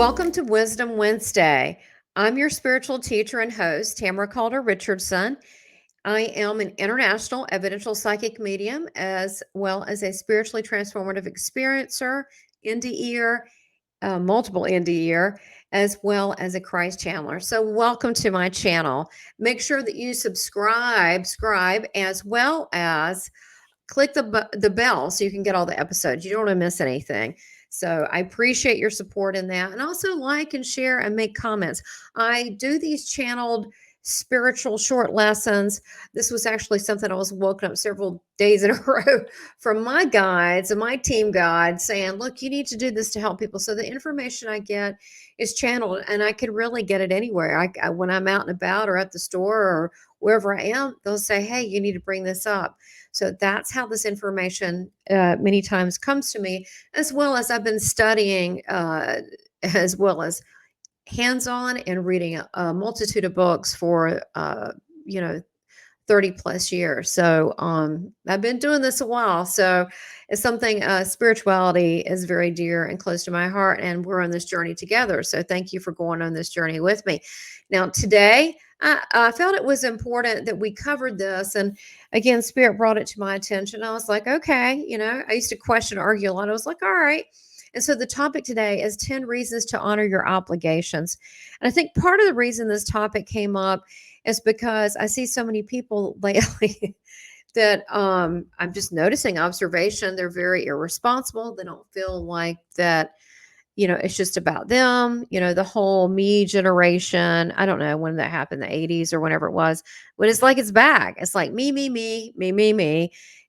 Welcome to Wisdom Wednesday. I'm your spiritual teacher and host, Tamara Caulder Richardson. I am an international evidential psychic medium, as well as a spiritually transformative experiencer, NDEr, multiple NDEr, as well as a Christ channeler. So welcome to my channel. Make sure that you subscribe, as well as click the bell so you can get all the episodes. You don't want to miss anything. So I appreciate your support in that. And also like and share and make comments. I do these channeled spiritual short lessons. This was actually something I was woken up several days in a row from my guides and my team guides saying, look, you need to do this to help people. So the information I get is channeled, and I can really get it anywhere. When I'm out and about or at the store or wherever I am, they'll say, hey, you need to bring this up. So that's how this information many times comes to me, as well as I've been studying, as well as hands-on and reading a multitude of books for, 30 plus years. So I've been doing this a while. So it's something, spirituality is very dear and close to my heart, and we're on this journey together. So thank you for going on this journey with me. Now, today, I felt it was important that we covered this. And again, Spirit brought it to my attention. I was like, okay, I used to question, argue a lot. I was like, all right. And so the topic today is 10 reasons to honor your obligations. And I think part of the reason this topic came up is because I see so many people lately that I'm just noticing observation. They're very irresponsible. They don't feel like that, it's just about them, the whole me generation. I don't know when that happened, the 80s or whenever it was, but it's like it's back. It's like me,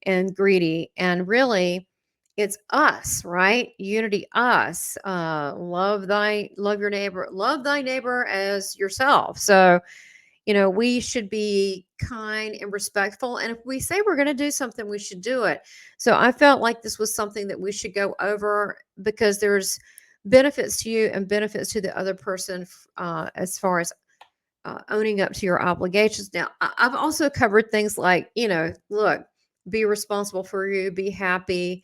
and greedy. And really, it's us, right? Unity, us. Love your neighbor, love thy neighbor as yourself. So, we should be kind and respectful. And if we say we're going to do something, we should do it. So I felt like this was something that we should go over, because there's benefits to you and benefits to the other person, as far as owning up to your obligations. Now, I've also covered things like, look, be responsible for you, be happy,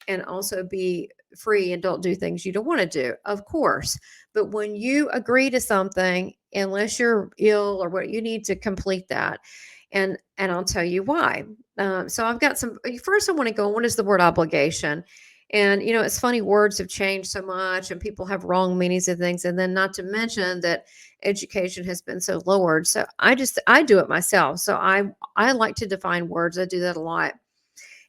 and also be free and don't do things you don't want to do, of course. But when you agree to something, unless you're ill or what, you need to complete that. And I'll tell you why. So I've got some, first I want to go, what is the word obligation? And, it's funny, words have changed so much and people have wrong meanings of things. And then not to mention that education has been so lowered. So I do it myself. So I like to define words. I do that a lot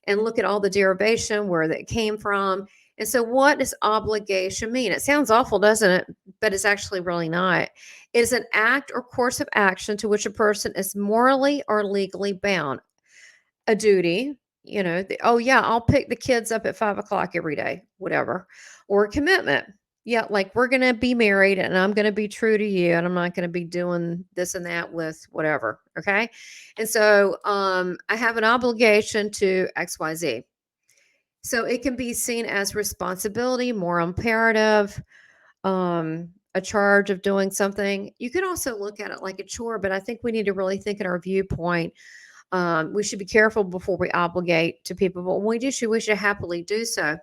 and look at all the derivation, where that came from. And so what does obligation mean? It sounds awful, doesn't it? But it's actually really not. It is an act or course of action to which a person is morally or legally bound. A duty, oh yeah, I'll pick the kids up at 5 o'clock every day, whatever. Or a commitment. Yeah, like we're going to be married and I'm going to be true to you and I'm not going to be doing this and that with whatever. Okay. And so I have an obligation to XYZ. So it can be seen as responsibility, moral imperative, a charge of doing something. You could also look at it like a chore, but I think we need to really think in our viewpoint. We should be careful before we obligate to people, but when we do, we should happily do so.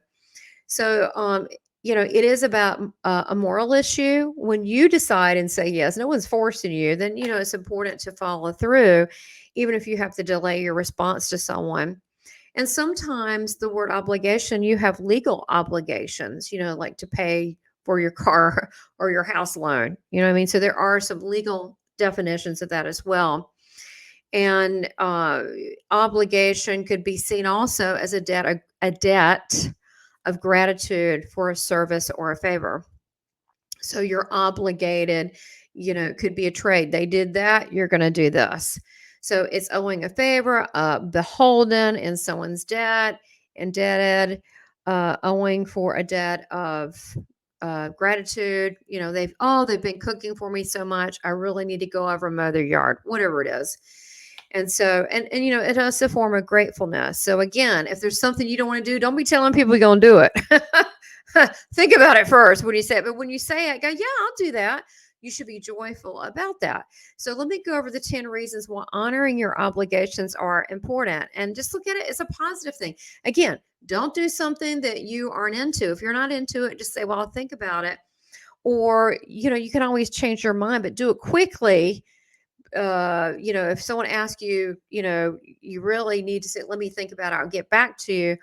So, it is about a moral issue. When you decide and say yes, no one's forcing you, then, it's important to follow through, even if you have to delay your response to someone. And sometimes the word obligation, you have legal obligations, like to pay for your car or your house loan. You know what I mean? So there are some legal definitions of that as well. And obligation could be seen also as a debt of gratitude for a service or a favor. So you're obligated, could be a trade. They did that, you're going to do this. So it's owing a favor, beholden in someone's debt, indebted, owing for a debt of gratitude. They've been cooking for me so much. I really need to go over and mow their yard, whatever it is. And so, and it is a form of gratefulness. So again, if there's something you don't want to do, don't be telling people you're going to do it. Think about it first when you say it. But when you say it, go, yeah, I'll do that. You should be joyful about that. So let me go over the 10 reasons why honoring your obligations are important. And just look at it as a positive thing. Again, don't do something that you aren't into. If you're not into it, just say, well, I'll think about it. Or, you can always change your mind, but do it quickly. If someone asks you, you really need to say, let me think about it, I'll get back to you.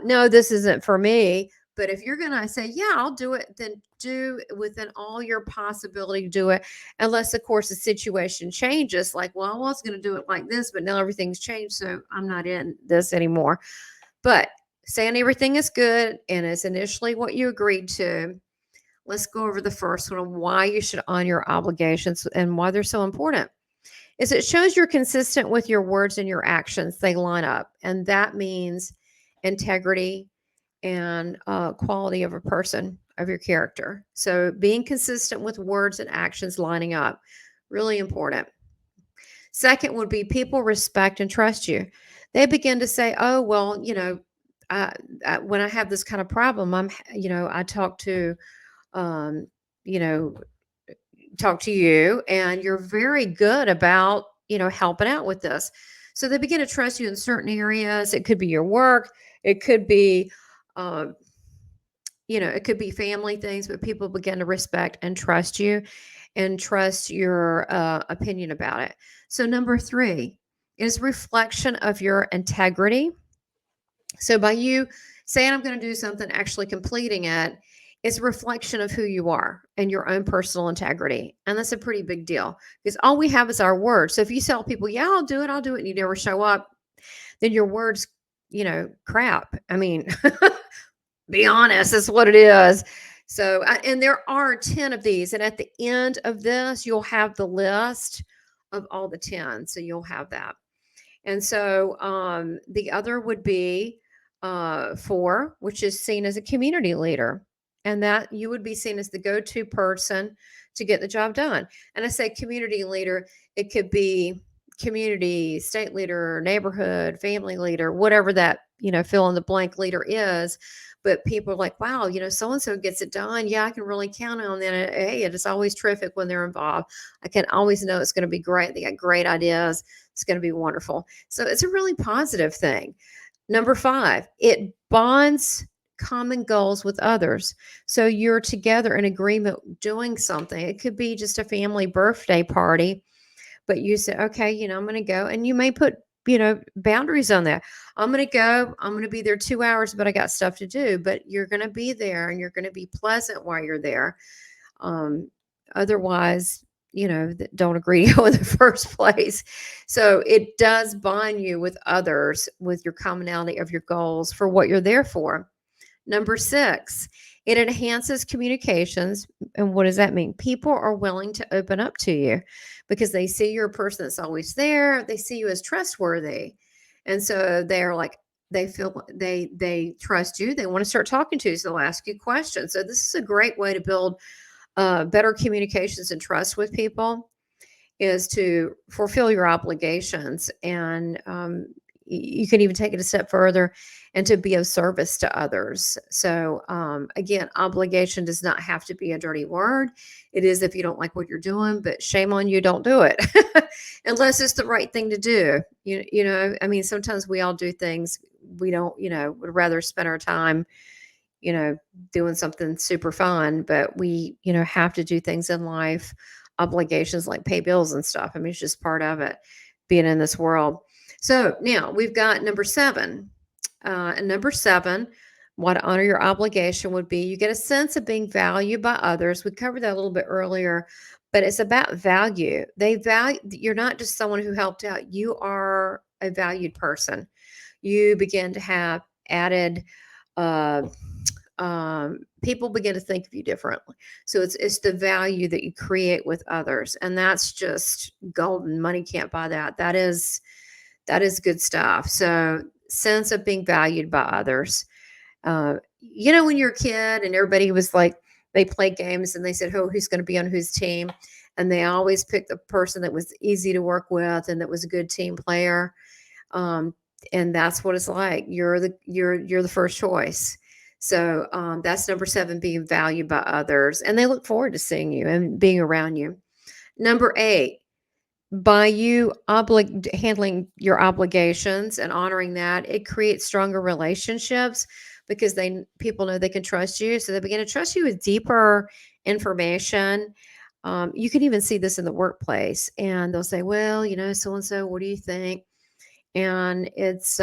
No, this isn't for me. But if you're going to say, yeah, I'll do it, then do within all your possibility to do it. Unless, of course, the situation changes. Like, well, I was going to do it like this, but now everything's changed. So I'm not in this anymore. But saying everything is good and it's initially what you agreed to, let's go over the first one on why you should honor your obligations and why they're so important. Is it shows you're consistent with your words and your actions. They line up. And that means integrity and quality of a person, of your character. So being consistent with words and actions lining up, really important. Second would be people respect and trust you. They begin to say, oh, well, when I have this kind of problem, I talk to, um, you know, talk to you, and you're very good about, helping out with this. So they begin to trust you in certain areas. It could be your work. It could be, uh, it could be family things, but people begin to respect and trust you and trust your opinion about it. So number 3 is reflection of your integrity. So by you saying I'm going to do something, actually completing it, it's a reflection of who you are and your own personal integrity. And that's a pretty big deal because all we have is our words. So if you tell people, yeah, I'll do it, and you never show up, then your words, crap. I mean, be honest, that's what it is. So, and there are 10 of these. And at the end of this, you'll have the list of all the 10. So you'll have that. And so the other would be 4, which is seen as a community leader. And that you would be seen as the go-to person to get the job done. And I say community leader, it could be community, state leader, neighborhood, family leader, whatever that, fill in the blank leader is. But people are like, wow, so-and-so gets it done. Yeah, I can really count on them. Hey, it is always terrific when they're involved. I can always know it's going to be great. They got great ideas. It's going to be wonderful. So it's a really positive thing. Number 5, it bonds common goals with others. So you're together in agreement doing something. It could be just a family birthday party, but you say, okay, I'm going to go, and you may put, boundaries on that. I'm going to go, I'm going to be there 2 hours, but I got stuff to do, but you're going to be there and you're going to be pleasant while you're there. Otherwise, that don't agree to go in the first place. So it does bond you with others, with your commonality of your goals for what you're there for. Number 6, it enhances communications. And what does that mean? People are willing to open up to you because they see you're a person that's always there. They see you as trustworthy. And so they're like, they feel they trust you. They want to start talking to you. So they'll ask you questions. So this is a great way to build better communications and trust with people, is to fulfill your obligations. And you can even take it a step further and to be of service to others. So again, obligation does not have to be a dirty word. It is if you don't like what you're doing, but shame on you, don't do it unless it's the right thing to do. I mean, sometimes we all do things we don't, would rather spend our time, doing something super fun, but we, have to do things in life, obligations like pay bills and stuff. I mean, it's just part of it, being in this world. So now we've got number 7. And number 7, what to honor your obligation would be you get a sense of being valued by others. We covered that a little bit earlier, but it's about value. You're not just someone who helped out. You are a valued person. You begin to have added, people begin to think of you differently. So it's the value that you create with others. And that's just golden. Money can't buy that. That is good stuff. So sense of being valued by others. When you're a kid and everybody was like, they played games and they said, oh, who's going to be on whose team? And they always picked the person that was easy to work with and that was a good team player. And that's what it's like. You're the first choice. So that's number 7, being valued by others. And they look forward to seeing you and being around you. Number 8, by you handling your obligations and honoring that, it creates stronger relationships because people know they can trust you. So they begin to trust you with deeper information. You can even see this in the workplace, and they'll say, well, so and so, what do you think? And it's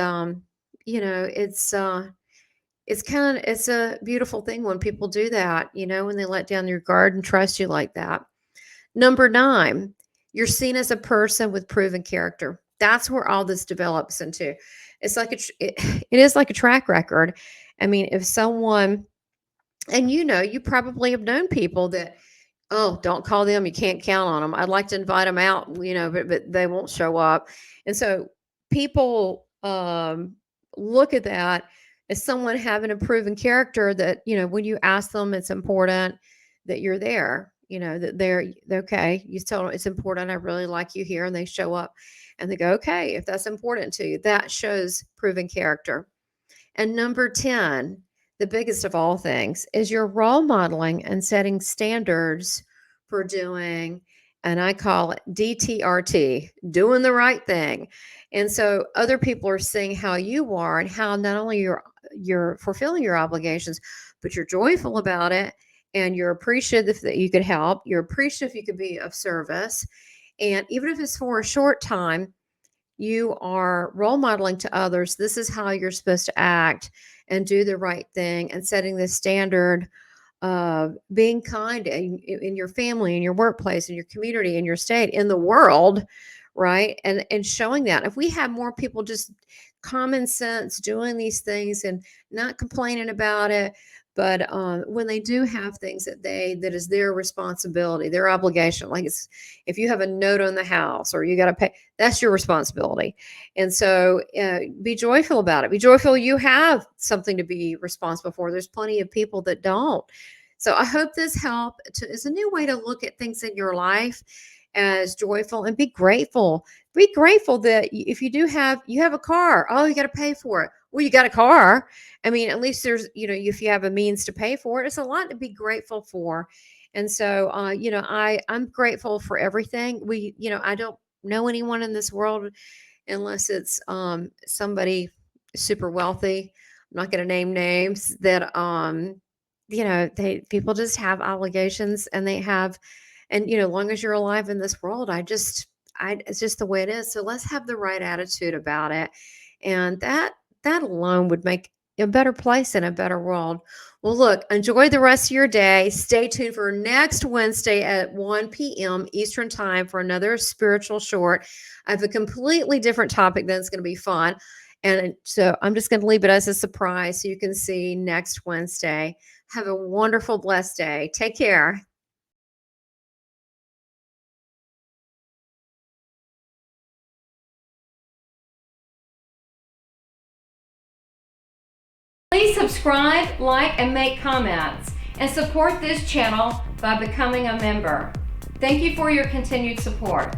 it's a beautiful thing when people do that, when they let down your guard and trust you like that. Number 9, you're seen as a person with proven character. That's where all this develops into. It's like it is like a track record. I mean, if someone, and you probably have known people that, oh, don't call them. You can't count on them. I'd like to invite them out, but they won't show up. And so people look at that as someone having a proven character that, when you ask them, it's important that you're there, that they're okay. You tell them it's important. I really like you here. And they show up and they go, okay, if that's important to you, that shows proven character. And number 10, the biggest of all things, is you're role modeling and setting standards for doing, and I call it DTRT, doing the right thing. And so other people are seeing how you are and how not only you're fulfilling your obligations, but you're joyful about it, and you're appreciative that you could help. You're appreciative you could be of service. And even if it's for a short time, you are role modeling to others. This is how you're supposed to act and do the right thing, and setting the standard of being kind in your family, in your workplace, in your community, in your state, in the world, right? And showing that if we have more people just common sense doing these things and not complaining about it, but when they do have things that is their responsibility, their obligation, like it's, if you have a note on the house or you got to pay, that's your responsibility. And so be joyful about it. Be joyful you have something to be responsible for. There's plenty of people that don't. So I hope this help is a new way to look at things in your life as joyful, and be grateful. Be grateful that if you have a car, oh, you got to pay for it. Well, you got a car. I mean, at least there's, if you have a means to pay for it, it's a lot to be grateful for. And so, I'm grateful for everything. I don't know anyone in this world unless it's somebody super wealthy. I'm not going to name names that, people just have obligations, and they have, and, long as you're alive in this world, it's just the way it is. So let's have the right attitude about it. And that alone would make a better place and a better world. Well, look, enjoy the rest of your day. Stay tuned for next Wednesday at 1 p.m. Eastern Time for another spiritual short. I have a completely different topic that's going to be fun. And so I'm just going to leave it as a surprise so you can see next Wednesday. Have a wonderful, blessed day. Take care. Please subscribe, like, and make comments, and support this channel by becoming a member. Thank you for your continued support.